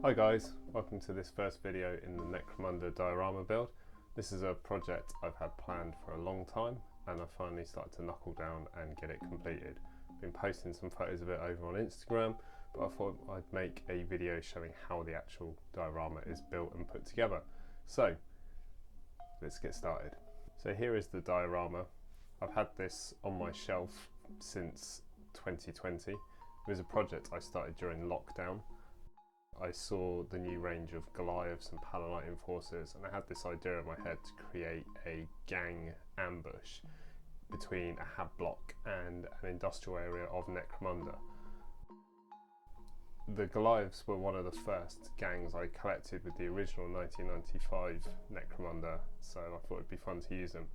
Hi guys, welcome to this first video in the NECROMUNDA Diorama build. This is a project I've had planned for a long time and I finally started to knuckle down and get it completed. I've been posting some photos of it over on Instagram, but I thought I'd make a video showing how the actual diorama is built and put together. So let's get started. So here is the diorama. I've had this on my shelf since 2020. It was a project I started during lockdown. I saw the new range of Goliaths and Palantine Enforcers and I had this idea in my head to create a gang ambush between a hab block and an industrial area of Necromunda. The Goliaths were one of the first gangs I collected with the original 1995 Necromunda, so I thought it'd be fun to use them.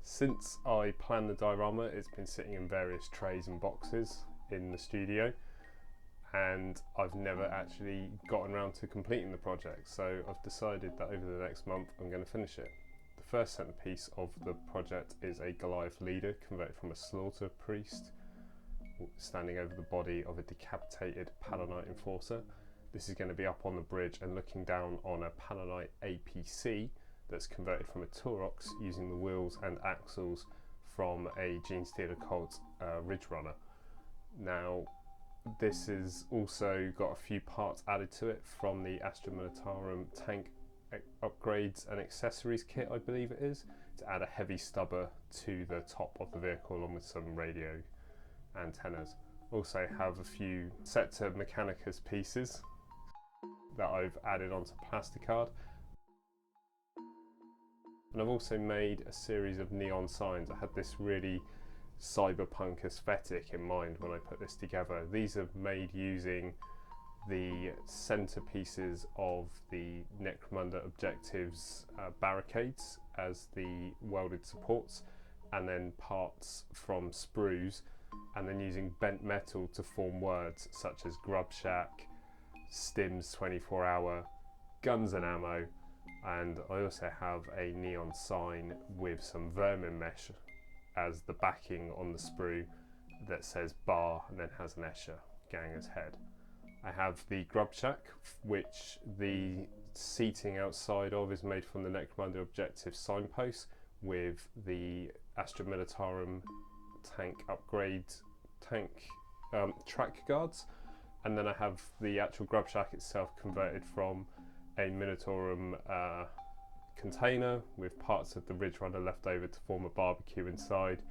Since I planned the diorama, it's been sitting in various trays and boxes in the studio, and I've never actually gotten around to completing the project, so I've decided that over the next month I'm going to finish it. The first centerpiece of the project is a Goliath leader converted from a slaughter priest standing over the body of a decapitated Palantine Enforcer. This is going to be up on the bridge and looking down on a Palantine APC that's converted from a Turox using the wheels and axles from a Gene Stealer Colt Ridge Runner. Now, this has also got a few parts added to it from the Astra Militarum tank upgrades and accessories kit, I believe it is, to add a heavy stubber to the top of the vehicle along with some radio antennas. Also have a few Sector Mechanicus pieces that I've added onto plasticard. And I've also made a series of neon signs. I had this really cyberpunk aesthetic in mind when I put this together. These are made using the centerpieces of the NECROMUNDA Objectives barricades as the welded supports, and then parts from sprues, and then using bent metal to form words such as Grub Shack, Stims 24 hour, Guns and Ammo, and I also have a neon sign with some vermin mesh as the backing on the sprue that says bar and then has an Escher Ganger's head. I have the Grub Shack, which the seating outside of is made from the NECROMUNDA Objective signpost with the Astra Militarum tank upgrade track guards, and then I have the actual Grub Shack itself converted from a Militarum container with parts of the Ridge Runner left over to form a barbecue inside,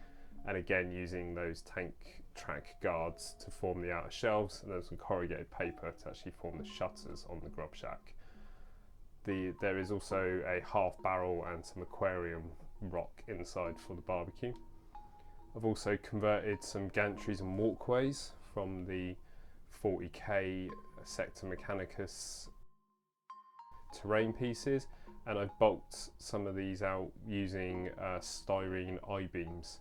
and again using those tank track guards to form the outer shelves, and then some corrugated paper to actually form the shutters on the Grub Shack. There is also a half barrel and some aquarium rock inside for the barbecue. I've also converted some gantries and walkways from the 40k Sector Mechanicus terrain pieces, and I've bulked some of these out using styrene I-beams.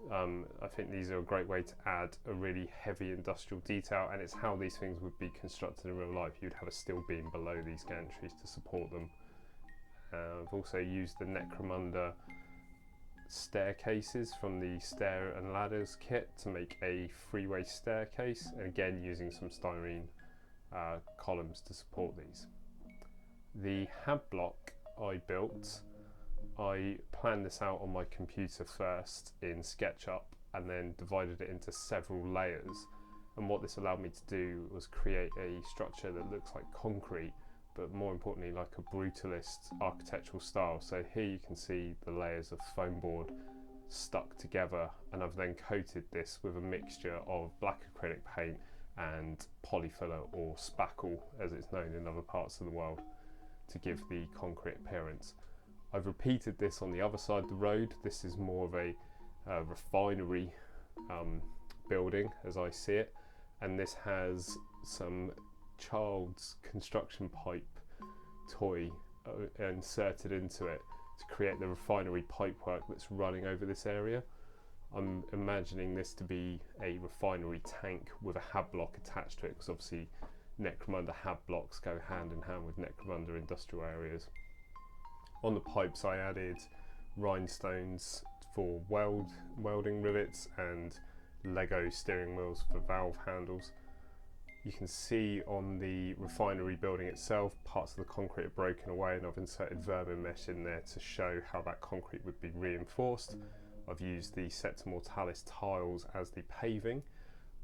I think these are a great way to add a really heavy industrial detail, and it's how these things would be constructed in real life. You'd have a steel beam below these gantries to support them. I've also used the NECROMUNDA staircases from the stair and ladders kit to make a freeway staircase, and again using some styrene columns to support these. The hab block I built, I planned this out on my computer first in SketchUp and then divided it into several layers, and what this allowed me to do was create a structure that looks like concrete, but more importantly like a brutalist architectural style. So here you can see the layers of foam board stuck together, and I've then coated this with a mixture of black acrylic paint and polyfiller, or spackle as it's known in other parts of the world, to give the concrete appearance. I've repeated this on the other side of the road. This is more of a refinery building as I see it, and this has some child's construction pipe toy inserted into it to create the refinery pipework that's running over this area. I'm imagining this to be a refinery tank with a hab block attached to it, because obviously NECROMUNDA hab blocks go hand in hand with NECROMUNDA industrial areas. On the pipes I added rhinestones for welding rivets and Lego steering wheels for valve handles. You can see on the refinery building itself, parts of the concrete are broken away, and I've inserted vermin mesh in there to show how that concrete would be reinforced. I've used the Sector Mortalis tiles as the paving,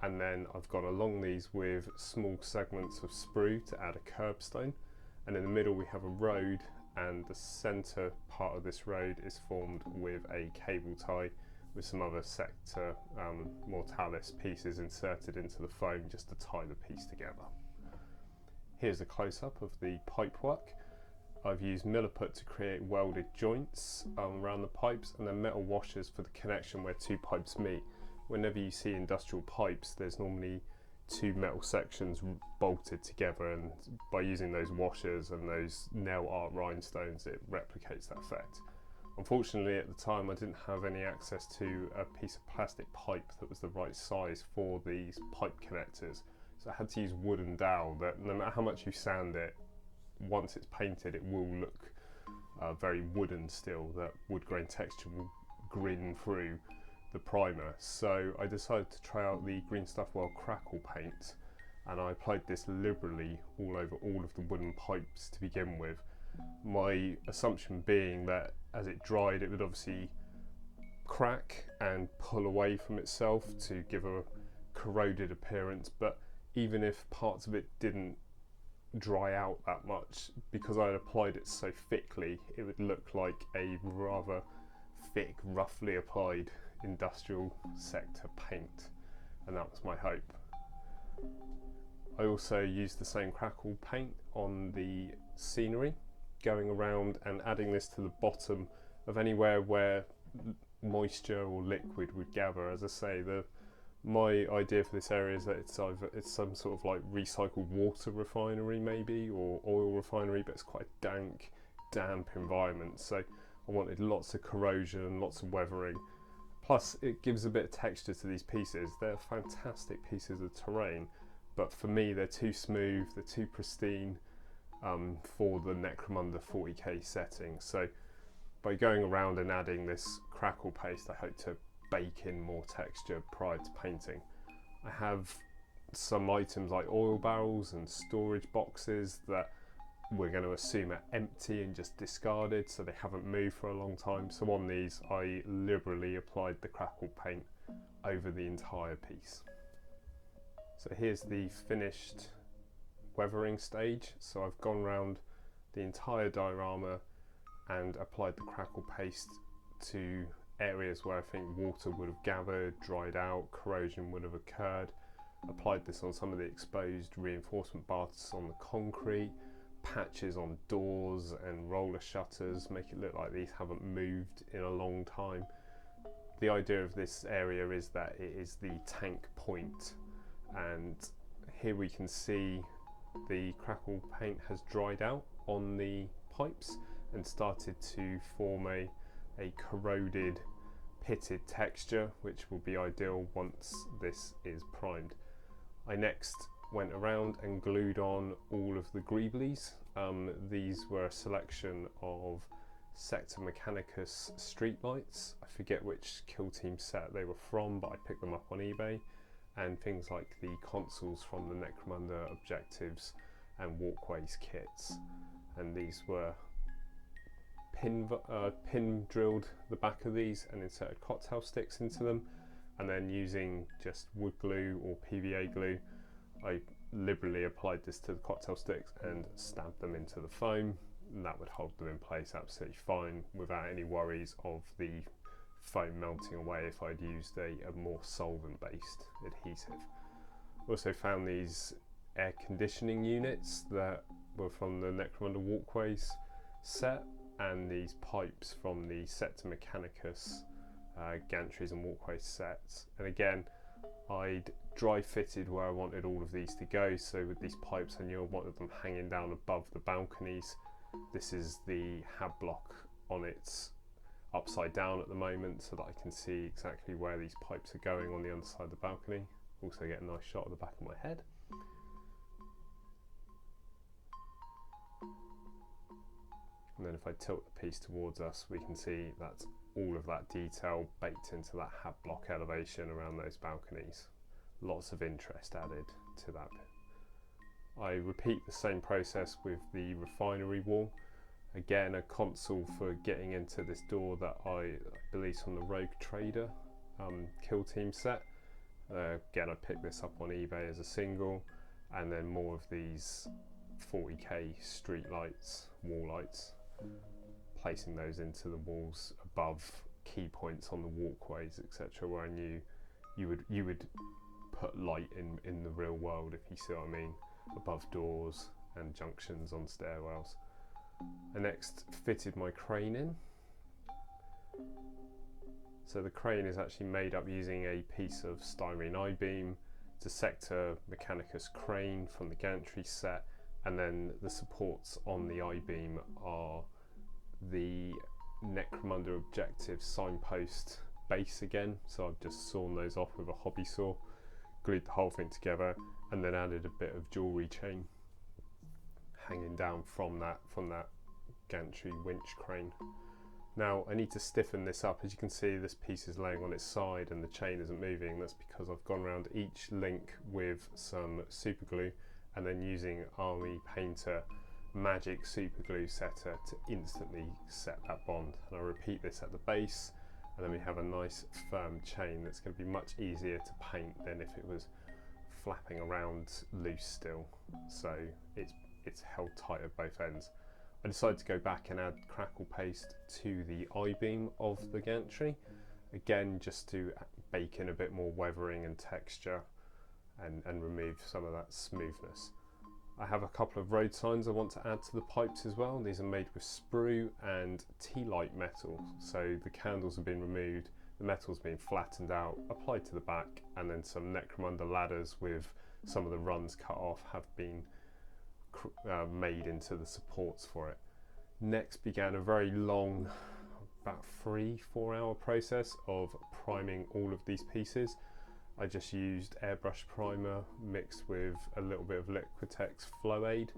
and then I've gone along these with small segments of sprue to add a curbstone, and in the middle we have a road, and the centre part of this road is formed with a cable tie with some other Sector Mortalis pieces inserted into the foam just to tie the piece together. Here's a close-up of the pipe work. I've used milliput to create welded joints around the pipes, and then metal washers for the connection where two pipes meet. Whenever you see industrial pipes, there's normally two metal sections bolted together, and by using those washers and those nail art rhinestones, it replicates that effect. Unfortunately, at the time I didn't have any access to a piece of plastic pipe that was the right size for these pipe connectors, so I had to use wooden dowel that, no matter how much you sand it, once it's painted it will look very wooden still. That wood grain texture will grin through the primer. So I decided to try out the Green Stuff Well crackle paint, and I applied this liberally all over all of the wooden pipes to begin with. My assumption being that as it dried it would obviously crack and pull away from itself to give a corroded appearance, but even if parts of it didn't dry out that much, because I had applied it so thickly, it would look like a rather thick, roughly applied industrial sector paint, and that was my hope. I also used the same crackle paint on the scenery, going around and adding this to the bottom of anywhere where moisture or liquid would gather. As I say, my idea for this area is that it's some sort of like recycled water refinery maybe, or oil refinery, but it's quite a dank, damp environment, so I wanted lots of corrosion, lots of weathering, plus it gives a bit of texture to these pieces. They're fantastic pieces of terrain, but for me they're too smooth, they're too pristine for the NECROMUNDA 40k setting. So by going around and adding this crackle paste, I hope to bake in more texture prior to painting. I have some items like oil barrels and storage boxes that we're going to assume are empty and just discarded, so they haven't moved for a long time. So on these I liberally applied the crackle paint over the entire piece. So here's the finished weathering stage. So I've gone around the entire diorama and applied the crackle paste to areas where I think water would have gathered, dried out, corrosion would have occurred. Applied this on some of the exposed reinforcement bars on the concrete, patches on doors and roller shutters, make it look like these haven't moved in a long time. The idea of this area is that it is the tank point, and here we can see the crackle paint has dried out on the pipes and started to form a corroded, pitted texture, which will be ideal once this is primed. I next went around and glued on all of the greeblies. These were a selection of Sector Mechanicus streetlights. I forget which kill team set they were from, but I picked them up on eBay. And things like the consoles from the NECROMUNDA objectives and walkways kits. And these were pin drilled the back of these and inserted cocktail sticks into them, and then using just wood glue or PVA glue, I liberally applied this to the cocktail sticks and stamped them into the foam, and that would hold them in place absolutely fine without any worries of the foam melting away if I'd used a more solvent based adhesive. Also found these air conditioning units that were from the NECROMUNDA walkways set, and these pipes from the Sector Mechanicus gantries and walkways sets. And again, I'd dry fitted where I wanted all of these to go, so with these pipes I knew I wanted them hanging down above the balconies. This is the hab block on its upside down at the moment, so that I can see exactly where these pipes are going on the underside of the balcony. Also get a nice shot of the back of my head. And then if I tilt the piece towards us, we can see that's all of that detail baked into that hab block elevation around those balconies. Lots of interest added to that I repeat the same process with the refinery wall. Again, a console for getting into this door that I released from the Rogue Trader Kill Team set. Again, I picked this up on eBay as a single, and then more of these 40k street lights, wall lights, placing those into the walls above key points on the walkways, etc., where I knew you would put light in the real world, if you see what I mean, above doors and junctions on stairwells. I next fitted my crane in. So the crane is actually made up using a piece of styrene I-beam. It's a Sector Mechanicus crane from the Gantries set, and then the supports on the I-beam are the NECROMUNDA Objective signpost base again. So I've just sawn those off with a hobby saw, glued the whole thing together, and then added a bit of jewellery chain hanging down from that gantry winch crane. Now I need to stiffen this up. As you can see, this piece is laying on its side and the chain isn't moving. That's because I've gone around each link with some super glue and then using Army Painter Magic super glue setter to instantly set that bond. And I'll repeat this at the base, and then we have a nice firm chain that's going to be much easier to paint than if it was flapping around loose still. So it's held tight at both ends. I decided to go back and add crackle paste to the I-beam of the gantry, again just to bake in a bit more weathering and texture and remove some of that smoothness. I have a couple of road signs I want to add to the pipes as well. These are made with sprue and tea-light metal, so the candles have been removed, the metal's been flattened out, applied to the back, and then some NECROMUNDA ladders with some of the runs cut off have been made into the supports for it. Next began a very long, about 3-4 hour process of priming all of these pieces. I just used airbrush primer mixed with a little bit of Liquitex Flow Aid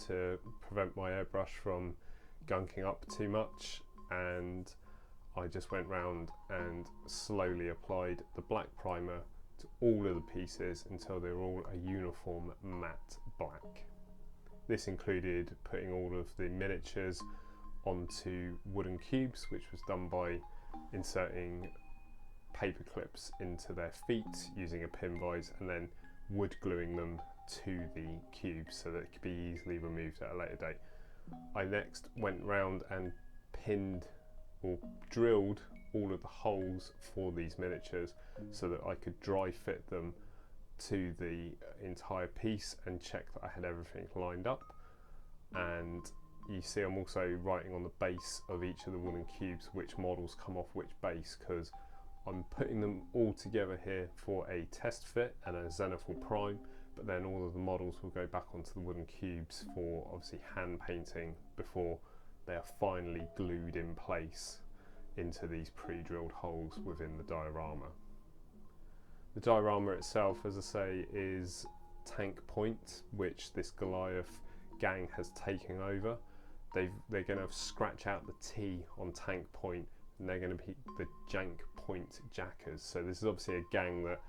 to prevent my airbrush from gunking up too much, and I just went round and slowly applied the black primer to all of the pieces until they were all a uniform matte black. This included putting all of the miniatures onto wooden cubes, which was done by inserting paper clips into their feet using a pin vise and then wood gluing them to the cubes so that it could be easily removed at a later date. I next went round and pinned or drilled all of the holes for these miniatures so that I could dry fit them to the entire piece and check that I had everything lined up. And you see I'm also writing on the base of each of the wooden cubes which models come off which base, because I'm putting them all together here for a test fit and a zenithal prime, but then all of the models will go back onto the wooden cubes for obviously hand painting before they are finally glued in place into these pre-drilled holes within the diorama. The diorama itself, as I say, is Jank Point, which this Goliath gang has taken over. They're going to scratch out the T on Jank Point, and they're going to be the Jank Point Jackers. So this is obviously a gang that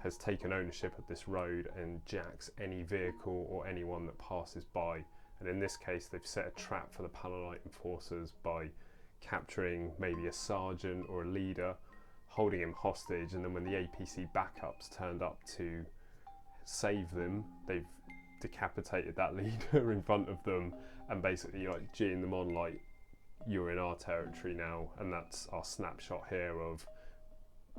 has taken ownership of this road and jacks any vehicle or anyone that passes by. And in this case, they've set a trap for the Palantine Enforcers by capturing maybe a sergeant or a leader, holding him hostage, and then when the APC backups turned up to save them, they've decapitated that leader in front of them and basically like geeing them on like, you're in our territory now. And that's our snapshot here of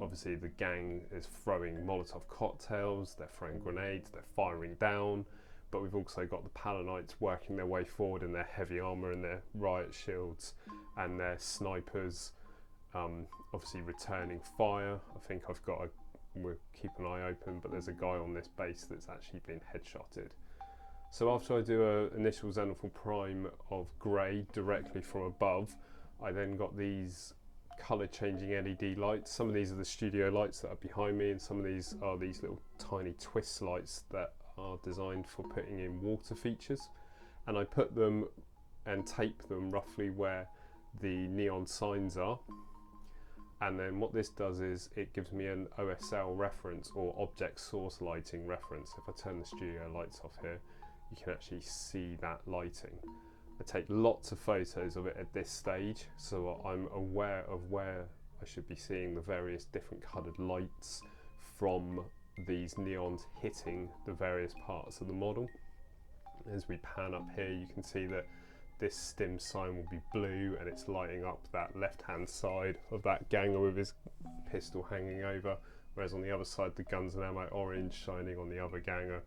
obviously the gang is throwing Molotov cocktails, they're throwing grenades, they're firing down, but we've also got the Palanites working their way forward in their heavy armour and their riot shields and their snipers obviously returning fire. I think we'll keep an eye open, but there's a guy on this base that's actually been headshotted. So after I do an initial zenithal prime of grey directly from above, I then got these colour changing LED lights. Some of these are the studio lights that are behind me, and some of these are these little tiny twist lights that are designed for putting in water features. And I put them and tape them roughly where the neon signs are. And then what this does is it gives me an OSL reference, or object source lighting reference. If I turn the studio lights off here, you can actually see that lighting. I take lots of photos of it at this stage, so I'm aware of where I should be seeing the various different coloured lights from these neons hitting the various parts of the model. As we pan up here, you can see that this stim sign will be blue and it's lighting up that left hand side of that ganger with his pistol hanging over, whereas on the other side the guns and ammo orange shining on the other ganger.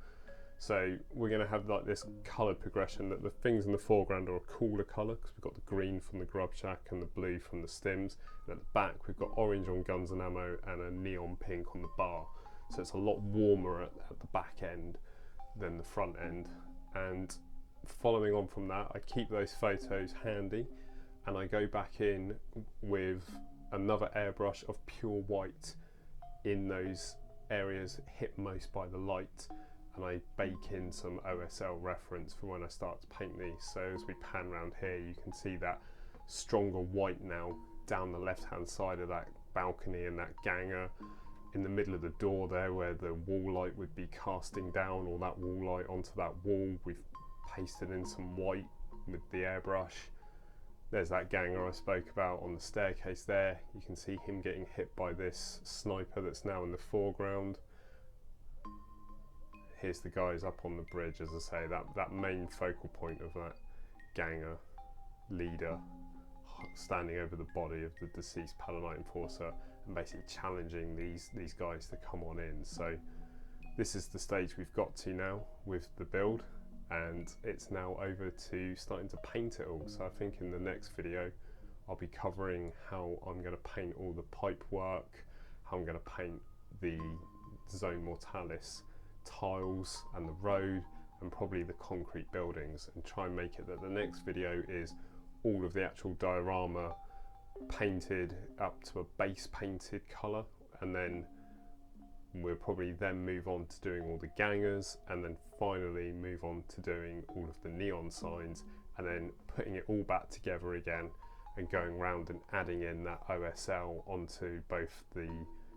So we're going to have like this colour progression, that the things in the foreground are a cooler colour because we've got the green from the grub shack and the blue from the stims, and at the back we've got orange on guns and ammo and a neon pink on the bar. So it's a lot warmer at the back end than the front end. And following on from that, I keep those photos handy and I go back in with another airbrush of pure white in those areas hit most by the light, and I bake in some OSL reference for when I start to paint these. So as we pan around here, you can see that stronger white now down the left hand side of that balcony and that ganger, in the middle of the door there where the wall light would be casting down, or that wall light onto that wall. We've pasted in some white with the airbrush. There's that ganger I spoke about on the staircase there. You can see him getting hit by this sniper that's now in the foreground. Here's the guys up on the bridge, as I say, that main focal point of that ganger leader standing over the body of the deceased Palantine Enforcer and basically challenging these guys to come on in. So this is the stage we've got to now with the build, and it's now over to starting to paint it all. So I think in the next video I'll be covering how I'm going to paint all the pipe work, how I'm going to paint the Zone Mortalis tiles and the road and probably the concrete buildings, and try and make it that the next video is all of the actual diorama painted up to a base painted colour, and then we'll probably then move on to doing all the gangers, and then finally move on to doing all of the neon signs, and then putting it all back together again and going round and adding in that OSL onto both the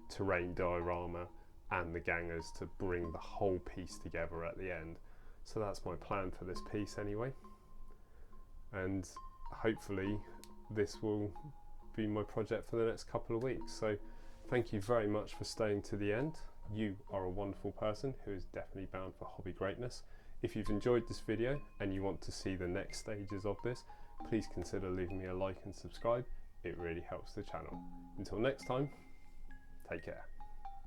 terrain diorama and the gangers to bring the whole piece together at the end. So that's my plan for this piece anyway, and hopefully this will be my project for the next couple of weeks. So thank you very much for staying to the end. You are a wonderful person who is definitely bound for hobby greatness. If you've enjoyed this video and you want to see the next stages of this, please consider leaving me a like and subscribe. It really helps the channel. Until next time, take care.